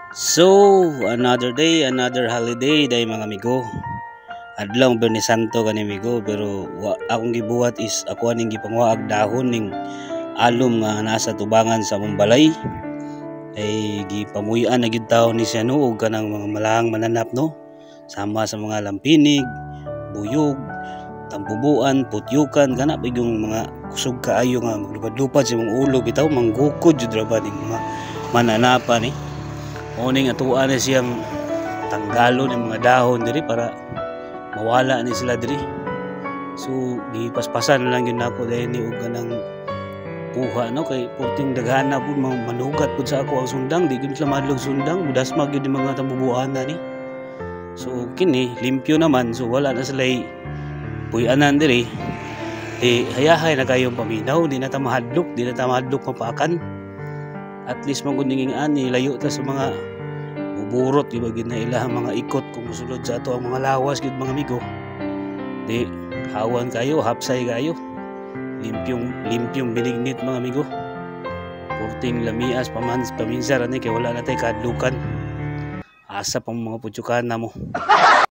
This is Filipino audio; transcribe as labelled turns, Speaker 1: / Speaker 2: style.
Speaker 1: So, another day, another holiday day mga amigo. Adlaw Bernes Santo kani amigo, pero akong gibuhat is ako aning gipangwaag dahon ning alom nga nasa tubangan sa among balay. Ay gipamuyan na gid taon ni siya no og kanang mga malahang mananap no. Sama sa mga lampinig, buyog, tambubuan, putyukan, kana pa yung mga kusog kaayo nga maglupad-lupad sa mga ulo bitaw manggukod jud ra ba ning mga mananapa ni. Uning atuan na siyang tanggalo ng mga dahon diri para mawala ni sila diri. So gipaspasan lang yun ako dahil ni og kanang puha no kay puting daghana pud manugat pud sa ako ang sundang di gyud sila madlog sundang mudas mag gyud mga tambubuan na ni. So kini limpyo naman so wala na sila puy-anan diri. Hayahay na kayong paminaw di na ta mahadlok mapakan. At least magundinging ani layo ta sa mga buburot di ba gid na ilang mga ikot kung mosulod sa ato ang mga lawas gid mga amigo. Di hawan kayo, hapsay kayo. Limpyong binignit mga amigo. Purting lamias paminsar ani kay wala na tay kadlukan. Asa pang mga putsukan na mo.